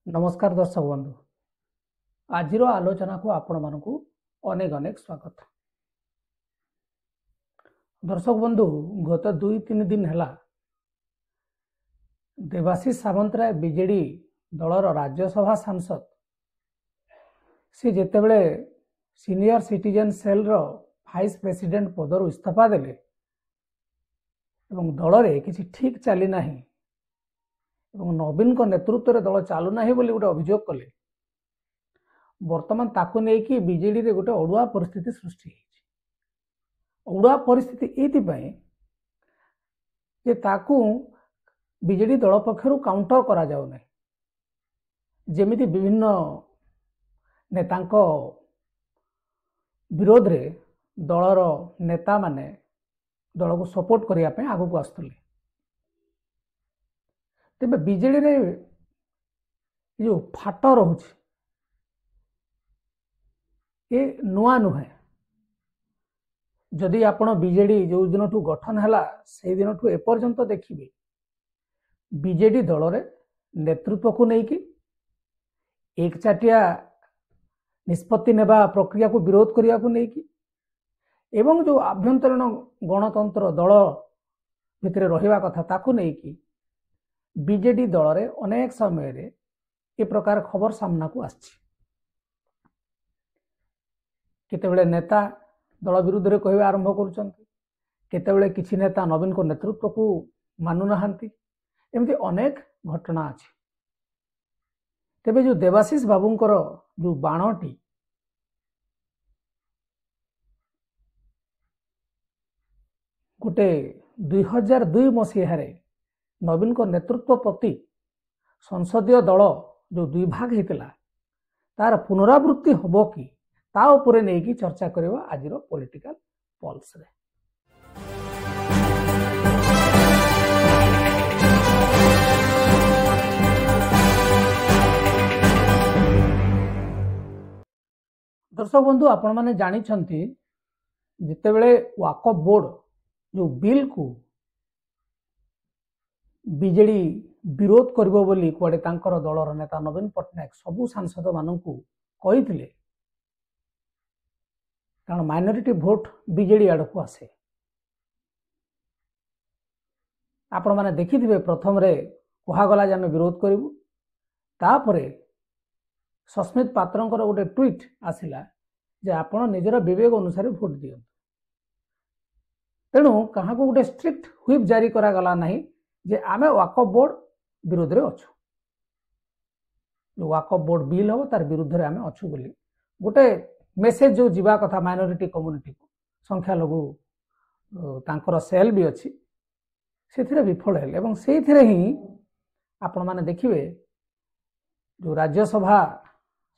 नमस्कार दर्शक बंधु आज आलोचना को आपण मानक अनेक अनेक स्वागत। दर्शक बंधु गत 2-3 दिन है देवाशीष सामंतराय बीजेडी दलर राज्यसभा सांसद सी जितेबले senior citizen cell row vice president पदर इस्तीफा देले दल में किसी ठीक चली ना नवीन को नेतृत्व में दल चालू ना बोली गोटे अभियोग कले। बर्तमान ताकू नहीं कि बीजेडी रे गोटे अड़ुआ परिस्थिति सृष्टि अड़ुआ परिस्थिति ये ताकू बीजेडी दल पक्षर काउंटर करा जाऊ नहीं। जेमिति विभिन्न नेतांको विरोध रे दलर नेता माने दल को सपोर्ट करिया पे आगु को आस्तले। तेबे बीजेडी रे जो फाट रहुछि ये नुआ नुहे। जदि आपण बीजेडी जो दिन ठू गठन हैला से दिन ठू एपर्यंत देखिबे बीजेडी दल रे नेतृत्व को नहीं कि एक चाटिया निष्पत्ति नेबा प्रक्रिया को विरोध करिया को नहीं कि एवं जो आभ्यंतरीण गणतंत्र दल भितर रहिबा कथा ताकू नहीं कि बीजेडी दल रे अनेक समय रे ए प्रकार खबर सामना को आछि। केतेबेले नेता दल विरुद्ध रे कहबा आरंभ करूछन्ति, केतेबेले किछि नेता नवीन को नेतृत्व को मानु नहांती। एमती अनेक घटना अछि। तेबे जो देवाशीष बाबूंकर जो बाणटी गोटे 2002 मसीह नवीन को नेतृत्व प्रति संसदीय दल जो दुई भाग होता तार पुनरावृत्ति हम कि ता उपरे नहीं कि चर्चा करवा आज पॉलिटिकल पल्स रे। दर्शक बंधु आपण माने जानी छंती जितेबेले वाकफ बोर्ड जो बिल को बीजेडी विरोध करिवो बोली कुआडे तांकर दलर नेता नवीन पट्टनायक सबु सांसद मानकू कहिथिले, कारण माइनॉरिटी वोट बीजेडी आड़ को आसे। आपण माने देखिथिबे प्रथम रे कुहागला जे आमे विरोध करिवु, तापरे सस्मित पात्रंकर गोटे ट्वीट आसिला जे आपण निजर विवेक अनुसार भोट दियंतु। तेणु कहा को गोटे स्ट्रिक्ट व्हिप जारी करा गला नहीं जे आमे वाकफ बोर्ड विरोध रे अछु। जो वाकफ बोर्ड बिल हो तार विरुद्ध रे आमे अछु बोली गोटे मेसेज जो जीवा कथा माइनॉरिटी कम्युनिटी को संख्या लघु तांकर सेल भी अछि सेथिरे विफल हेले एवं सेथिरे ही आपण माने देखिबे जो राज्यसभा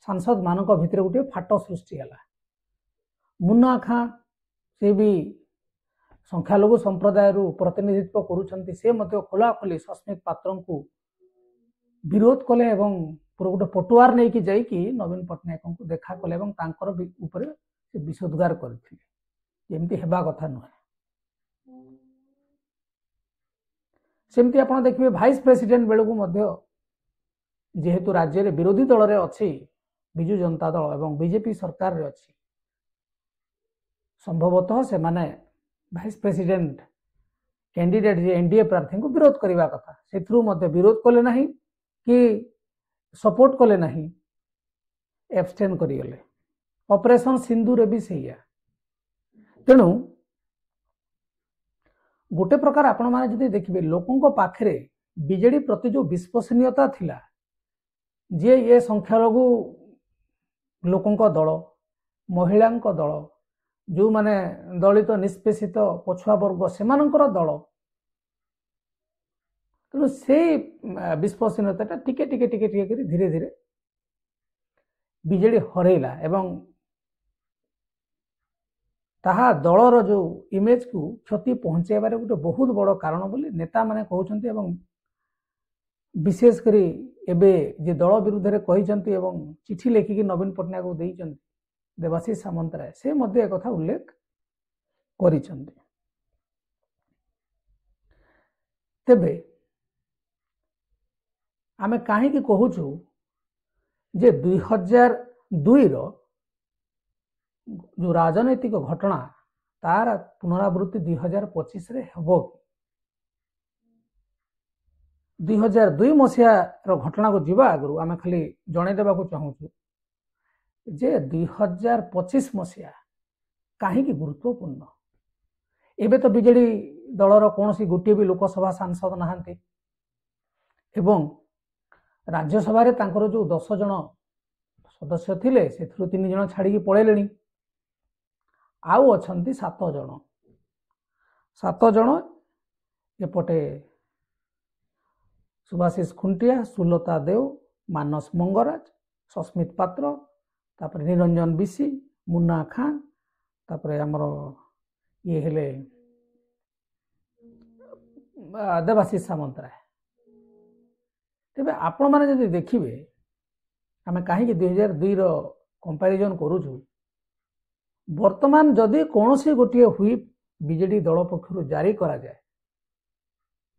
सांसद मानक भितर गोटे फाट सृष्टि हला। मुन्ना खां से भी संख्यालघु संप्रदाय प्रतिनिधित्व करुछंती, से मध्य खोला खोली सस्मित पात्र को विरोध कले एवं पूरा गोटे पटुआर नहीं कि जाई कि नवीन पट्टनायक को देखा कले एवं तांकर ऊपर से विषोद्गार करथिले। एमती हेबा कथा नुहे। सेमती आपण देखिबे वाइस प्रेसिडेंट बेलू मध्य जेहेतु राज्य रे विरोधी दल रे अछि बिजू जनता दल एवं बीजेपी सरकार रे अछि, संभवतः से माने वाइस प्रेसिडेंट कैंडिडेट जे एनडीए प्रार्थी को विरोध करने कथा से मध्य विरोध कले नहीं कि सपोर्ट कले नहीं, एब्सटेन करिगले। ऑपरेशन सिंदूर भी सैया। तेणु गोटे प्रकार आपण माने जदि देखिबे लोकों पाखरे बीजेडी प्रति जो विश्वसनीयता थिला जे ये संख्यालघु लोकों दल महिला दल जो माने दलित निष्पेषित पछुआ वर्ग सेमानंकर दल, तेणु से विश्वसनीयता टिके टिके टिके टिके धीरे धीरे बीजेडी हरैला एवं ताहा दलर जो इमेज को क्षति पहुंचाइबार गोटे बहुत बड़ कारण बोली नेता माने कहउछन्ती एवं विशेष करी एबे जे दल विरुद्ध रे कहिसन्ती एवं चिठी लेखिकी नवीन पट्टनायक को देइछन्ती देवाशीष सामंतराय से मध्य एक कथा उल्लेख करिसन्ती। तेबे आमे काहे कि कहूछु जे 2002 जो राजनैतिक घटना तार पुनरावृत्ति 2025 रे हेबो 2002 मसीहार घटना को जीवा आगु आम खाली जन देवा चाहूँ जे 2025 मसीहा कहीं गुरुत्वपूर्ण एबे तो बीजेडी दलर कौन सी गोटे भी लोकसभा सांसद नहांती एवं राज्यसभा रे तांकर जो 10 जन सदस्य थिले से 3 जन छाड़ी पळेलेनी आउ अछंती 7 जन एपटे सुभाषिष खुंटिया सुलता देव मानस मंगराज सस्मित पात्र तापर निरंजन बिशी मुन्ना खान तापर हमर ये हेले देवाशीष सामंतराय तेबे आपण माने जदि देखिबे आमे कहीं 2002 कंपैरिजन करूछु वर्तमान जदि कौनसी गोटे व्हिप बीजेडी दल पक्षरु जारी करा जाए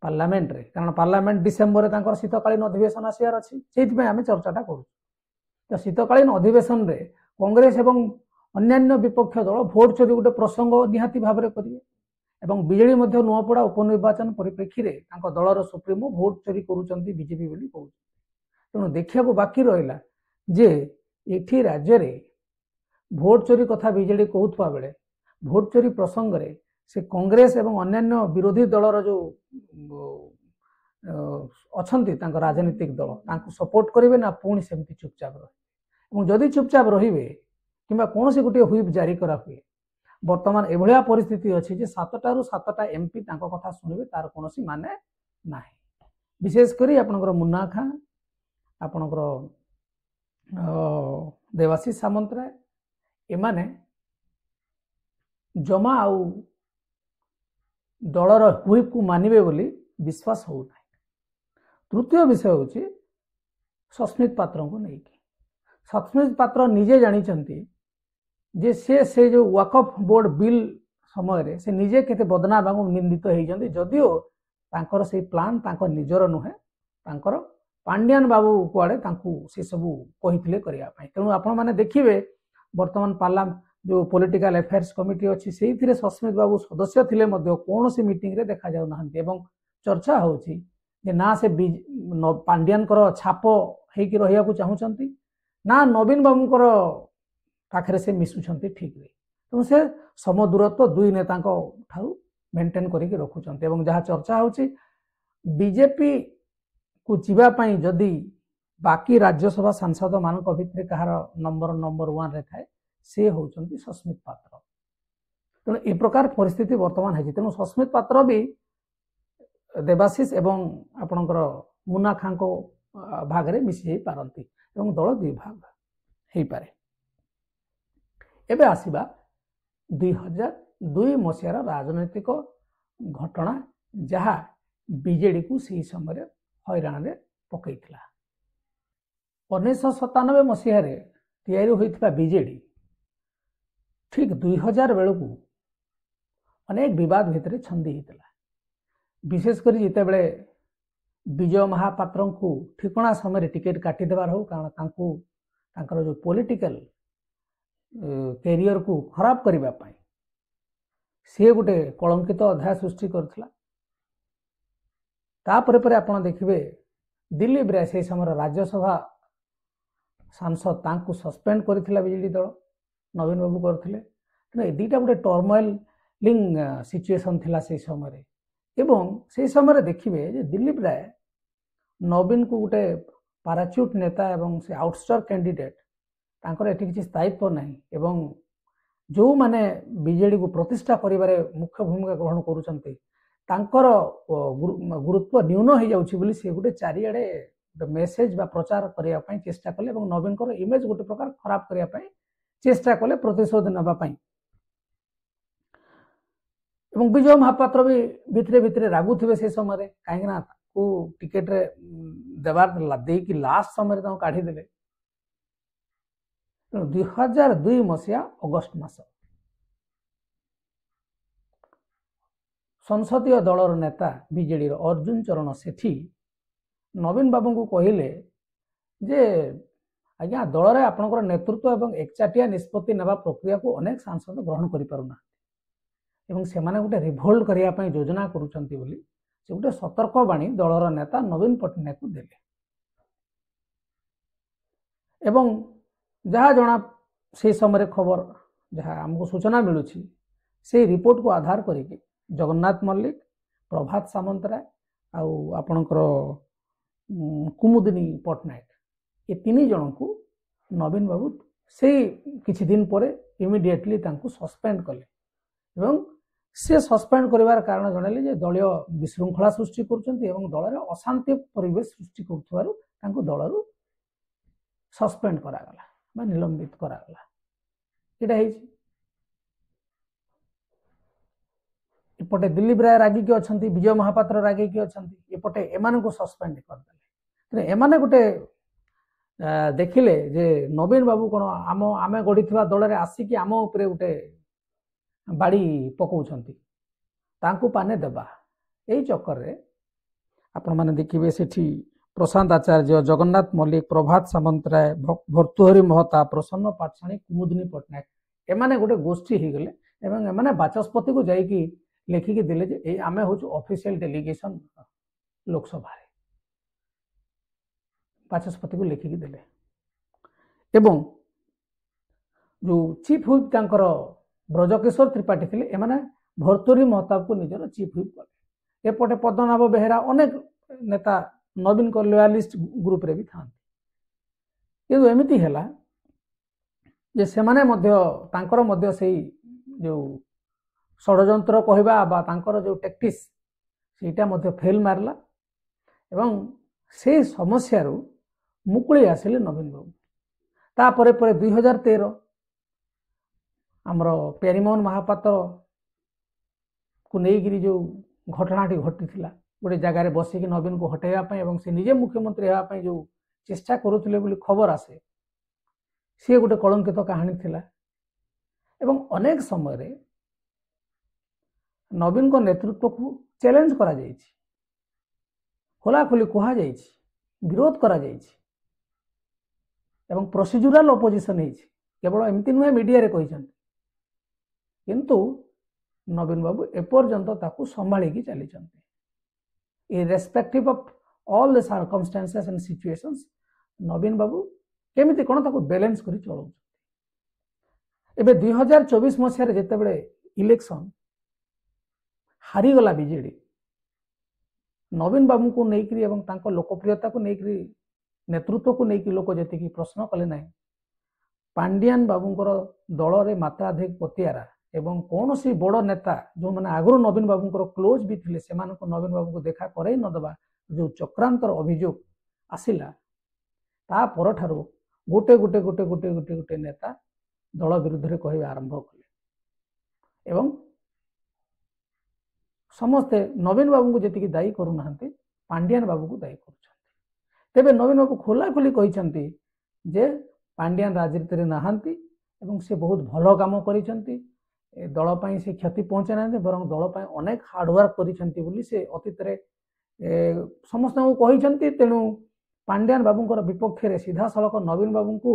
पार्लियामेंट रे कारण पार्लियामेंट डिसेंबर तांकर शीतकालीन अधिवेशन आसियार अछि सेति आमे चर्चाटा करू तो शीतकालीन अधिवेशन रे कांग्रेस एवं अन्यान्य विपक्ष दल भोट चोरी गोटे प्रसंग निहाती भाव में करेंगे एवं बीजेडी मध्य नुआपड़ा उपनिर्वाचन परिप्रेक्षी रे तांको दलर सुप्रीमो भोट चोरी करूचंती बीजेपी बोली कहू तेणु देखिया बाकी रहिला जे एठी राज्य रे भोट चोरी कथा बीजेडी कहूथवा बेले भोट चोरी प्रसंग रे से कांग्रेस एवं अन्यान्य विरोधी दलर जो अछंती तांको राजनीतिक दल तांको सपोर्ट करेंगे ना पुणी सेमती चुपचाप रहे जदि चुपचाप रहिबे किंबा कौन से गोटे व्हिप जारी करा हुए वर्तमान एभलिया परिस्थिति अच्छी जे 7 एमपी तांको कथा सुनिबे तार कोनोसी माने नाही विशेष करी आपनकर मुन्ना खां आपनकर देवाशीष सामंतराय एमाने जमा आउ दलर व्हिप को मानिबे बोली विश्वास हो नाही तृतीय विषय होची सस्मित पात्र को नहीं सस्मित पात्र निजे जानी जे से जो वक्फ बोर्ड बिल समय रे से निजे केते बदनाम एवं निंदित होइजंती जदियो तांकर से प्लान तांकर निजर नुहे तांकर पांड्यान बाबू कुआड़े तांकू से सब कहिथिले करिया पई तेणु आपण माने देखिबे वर्तमान पार्लियामेंट जो पॉलिटिकल अफेयर्स कमिटी अच्छी से सस्मित बाबू सदस्य थिले मध्य कौन सी मीटिंग रे देखा जाउ नाहंती एवं चर्चा होची जे ना से पांड्यान कर छाप हेकी रहिया को चाहूचंती ना नवीन बाबूंकर पाखरे से मिसुछंती ठीक रे तेणु से सम दूरत्व दुई नेता ठारू मेंटेन करके रखुचंती एवं जहाँ चर्चा होची बीजेपी को जीवा पई जदि बाकी राज्यसभा सांसद मानक भितर कहार नंबर 1 रे थाए से होचंती सस्मित पात्र तेणु ए प्रकार परिस्थिति वर्तमान है तेणु सस्मित पात्र भी देवाशीष एवं आपणकर मुन्ना खां को भाग रे मिसी जाई पारंती एवं दल दुई भाग हेई पारे एबे आसीबा 2002 मसीहार राजनैतिक घटना जहाँ बीजेडी को सही समय हैरान रे पकईथिला 1997 मसीहार तैयारी होइथिबा बीजेडी ठीक 2000 बेलू अनेक विवाद भितर छंदी होता विशेषकर जिते बड़े विजय महापात्र को ठिकना समय टिकेट काटिदेवार हो कारण जो पॉलिटिकल कैरियर को खराब करने सी गोटे कलंकित अध्याय सृष्टि करथिला तापर पर आपण देखिबे दिल्ली ब्रे से समय राज्यसभा सांसद तांकु सस्पेंड करथिला बीजेडी दल नवीन बाबू करथिले तेणु ए दुईटा गोटे टर्मोइलिंग सिचुएशन थिला से समय एवं से समय देखिबे जे दिल्ली ब्रे नवीन को गोटे पाराच्यूट नेता एवं से आउटस्टर कैंडिडेट तांकर एठी किछि स्थायित्व नहीं एवं जो माने बीजेडी को प्रतिष्ठा करिबारे मुख्य भूमिका ग्रहण करूचंती तांकर गुरुत्व न्यून हो जाउछि बोली से गोटे चारिआडे मेसेज बा प्रचार करिया पई चेष्टा कले एवं नवीन को इमेज गोटे प्रकार खराब करिया पई चेष्टा कले प्रतिशोध नबा पई एवं विजय महापात्र भी भितरे भितरे रागुथिबे से समय कहीं ना को टिकेट रे देवार दे कि लास्ट समय काढ़ी देले 2002 मसीहा अगस्ट मास संसदीय दलर नेता बीजेडी अर्जुन चरण सेठी नवीन बाबू को कहले जे आज्ञा दल में आपंकर नेतृत्व और एकचाटिया निष्पत्ति नेबा प्रक्रिया को अनेक सांसद ग्रहण करें से गोटे रिभोल्ट करने योजना करुँच गोटे सतर्क बाणी दलर नेता नवीन पट्टनायक को देले एवं जहाँ जना से समय खबर जहाँ आमको सूचना मिलूँ से रिपोर्ट को आधार करके जगन्नाथ मल्लिक प्रभात सामंतराय आपणकर कुमुदिनी पट्टनायक ये तीन जन को नवीन बाबू से किछि दिन पर इमिडिएटली सस्पेंड कले एवं से सस्पेंड करिवार कारण जणाले जे दलीय विशृंखला सृष्टि करुछंती एवं दल में अशांति परिवेश सृष्टि करुथवारु तांको दलरु सस्पेंड करागला बा निलंबित करागला एटा हेछि एपटे दिलीप राय रागी के अच्छा विजय महापात्र रागी के अच्छा एपटे एमान को सस्पेंड करदे एमाने गोटे देखिले जे नवीन बाबू कौन आम आम गढ़ी दल में आसिकी आम उपरे गोटे बाड़ी पकाउछंती तांकु पाने देबा यही चक्कर रे आपण माने देखिबे सेठी प्रशांत आचार्य जगन्नाथ मल्लिक प्रभात सामंतराय भर्तृहरि महता प्रसन्न पाठशाणी कुमुदिनी पट्टनायक एमाने गोटे गोष्ठी हो गले एवं एमाने बाचस्पति को जाइकी लिखिकी देले जे आमे होछु ऑफिशियल डेलीगेशन लोकसभा बाचस्पति को लिखिकी देले एवं जो चीफ हुइप तांकर ब्रजकिशोर त्रिपाठी थे एमाने भर्तृहरि महताब को निजर चीफ हुइप कले एपटे पद्मनाभ बेहेरा अनेक नेता नवीन को लॉयलिस्ट ग्रुप रे भी था किंतु एमिति हैला जे सेमाने मध्य तांकर मध्य सेही जो षड्यंत्र कहबा बा तांकर जो टैक्टिस सेटा मध्य फेल मारला एवं से समस्या रो मुकुली आसिले नवीन बाबू तापरे परे 2013 आमर प्यारीमोहन महापात्र को लेकिरी जो घटनाटी घटी गोटे जगार बसिक नवीन को हटाइबा से निजे मुख्यमंत्री होगा जो चेष्टा करुले बोली खबर आसे सी गोटे कलंकित कहानी थिला एवं अनेक समय रे नवीन को नेतृत्व को चैलेंज करा जायछि खोलाखोली कहा जायछि विरोध करा जायछि एवं प्रोसीजरल ऑपोजिशन हेछि केवल एमती नुहे मीडिया रे कहिसंती किंतु नवीन बाबू एपर्यंत ताकू संभाळिकी चलीचंती irrespective of all the circumstances and situations Naveen Babu केमिति कोन ताकू बैलेंस करी चलौ एबे 2024 मसिया रे जेते बेले इलेक्शन हारी गला बीजेडी नवीन बाबू को नेकरी एवं तांको लोकप्रियता को नेकरी नेतृत्व को नेकरी लोक जेतिकी प्रश्न कले नाही पांडियान बाबूंकर दल रे मात्राधिक पतियारा एवं कौन सी बड़ नेता जो मैंने आगुरी नवीन बाबूंकर क्लोज भी थे से नवीन बाबू को देखा करई नदबा जो चक्रांतर अभियोग आसिला ता परठारु गोटे गोटे गोटे गोटे गोटे गोटे नेता दल विरुद्ध रे कहबा आरंभ कले एवं समस्ते नवीन बाबू को जेतिकी दायी करू नाहंती पांडियान बाबू को दायी करूछंती तेबे नवीन बाबू खोला खोली कहिसंती जे पांडियान राजनीति रे नाहंती एवं से बहुत भलो काम करिसंती दल पाई से क्षति पहुंचे ना बरं दल पाई अनेक हार्डवर्क करिसंती बोली से अतीत रे समस्त को कहिसंती तेणु पांडियान बाबूंकर विपक्ष रे सीधा सड़क नवीन बाबू को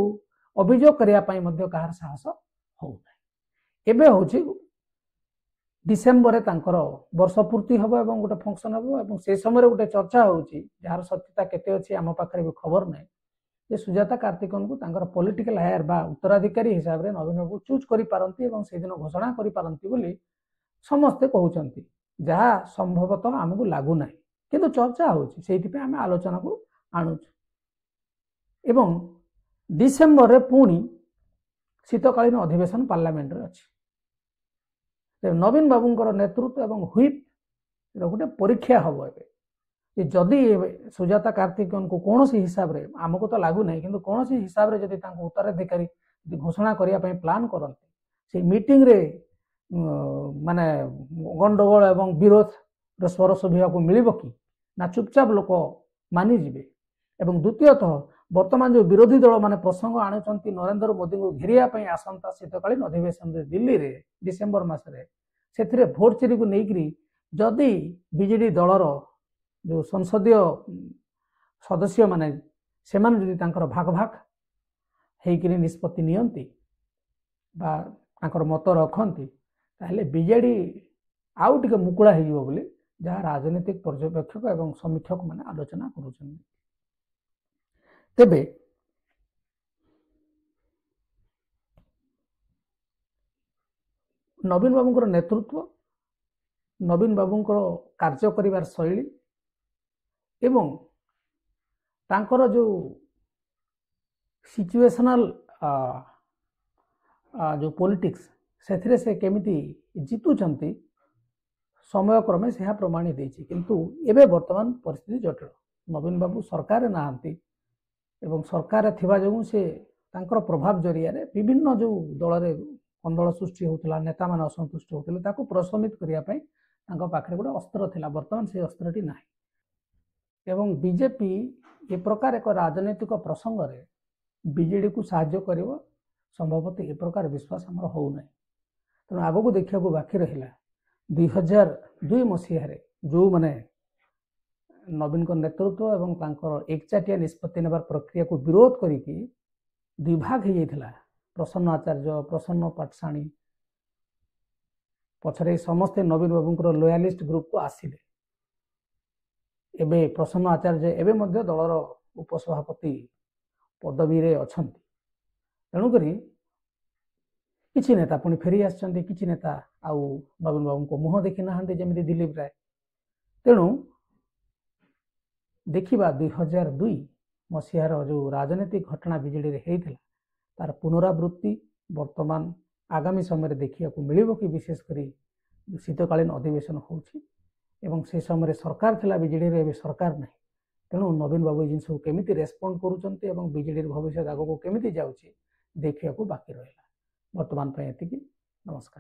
अभियोग करिया पाई मध्य कहार साहस हो नाही एबे होची डिसेम्बर रे तांकर वर्ष पूर्ति हबो एवं गोटे फंक्शन हबो एवं से समय गोटे चर्चा होची जार सत्यता केते अछि आम पाखरे भी खबर नाही जे सुजाता कार्तिकन को तांकर पॉलिटिकल हायर बा उत्तराधिकारी हिसाब रे नवीन बाबू चूज करि पारंती एवं से दिन घोषणा करि पारंती बोली समस्ते कहउचंती जहा संभवतः हमकु लागू नाही किंतु चर्चा होची सेति पे हम आलोचना को आणुच एवं डिसेम्बर रे पुणी शीतकालीन अधिवेशन पार्लियामेंट रे अछि नवीन बाबूंकर नेतृत्व एवं हुइप गोटे परीक्षा हम ए जदि सुजाता कार्तिकन को कौन सी हिसाब रे आमको तो लागू नहीं किंतु कौन सी हिसाब रे जदि तांको उत्तराधिकारी घोषणा करिया पई प्लान करंती से मीटिंग रे माने गंडगोल एवं विरोध रे स्वर सुभिया को मिलिबो कि ना चुपचाप लोक मानि जिवे एवं द्वितीयतः वर्तमान जो विरोधी दल माने प्रसंग आणुचंती नरेंद्र मोदी को घेरिया पई आसंता शीतकालीन अधिवेशन रे दिल्ली रे डिसेम्बर मास रे सेथिरे भोट चोरी को नेकरी जदि बीजेडी दलर जो संसदीय सदस्य माने सेमान जदि तांकर भाग भाग ହେଇକିରି ନିଷ୍ପତ୍ତି ନିଅନ୍ତି ବା ତାଙ୍କର ମତ ରଖନ୍ତି ତାହେଲେ ବିଜେଡି ଆଉ ଟିକେ ମୁକୁଳା ହେଇଯିବ ବୋଲି ଯାହା ରାଜନୈତିକ ପର୍ଯ୍ୟବେକ୍ଷକ ଏବଂ ସମୀକ୍ଷକ ମାନେ ଆଲୋଚନା କରୁଛନ୍ତି। ତେବେ ନବୀନ ବାବୁଙ୍କର ନେତୃତ୍ୱ, ନବୀନ ବାବୁଙ୍କର କାର୍ଯ୍ୟ କରିବାର ଶୈଳୀ ଏବଂ ତାଙ୍କର ଯେଉଁ ସିଚୁଏସନାଲ जो पॉलिटिक्स से से केमिति जितुचंती समयक्रमे से प्रमाणित देछि किंतु एबे वर्तमान परिस्थिति जटिल। नवीन बाबू सरकार नाहांती एवं सरकार थिबा जगु से तांकर प्रभाव जरिया रे विभिन्न जो दल रे कंदल सृष्टि होतला, नेता मान असंतुष्ट होतले ताको प्रशमित करिया पई तांको पाखरे गोटे अस्त्र थिला। वर्तमान से अस्त्रटी नाही एवं बीजेपी ए प्रकार एक राजनीतिक प्रसंग रे बीजेडी को साहाय्य करिवो संभवतः ए प्रकार विश्वास आमर हो ना। तेणु आग को देखा बाकी रहा 2002 मसीह जो मैंने नवीन को नेतृत्व एवं तांकर एकचाटिया निष्पत्ति नेबार प्रक्रिया को विरोध करिकी विभाग हो जाता। प्रसन्न आचार्य, प्रसन्न पाठशाणी पछरे समस्ते नवीन बाबूंकर लॉयलिस्ट ग्रुप को आसिले। एबे प्रसन्न आचार्य एबे मध्य दलर उपसभापति पदवी रे अछंती। तेणुक किसी नेता पुणी फेरी आसछन्ति, किसी नेता आउ नवीन बाबू को मुह देखी ना जमी दिलीप राय। तेणु देखा 2002 मसीहार जो राजनीतिक घटना बीजेडी रे हेइथिला तार पुनरावृत्ति वर्तमान आगामी समय देखा मिलिबो कि विशेषकर शीतकालीन अधिवेशन होउछि एवं से समय सरकार थिला बीजेडी रे सरकार नहीं। तेणु नवीन बाबू जिन सब केमिति रेस्पोंड करूछन्ति एवं बीजेडी भविष्य आगको केमिति जाउछि देखिया को बाकी रहिला। वर्तमान पे एतिकी। नमस्कार।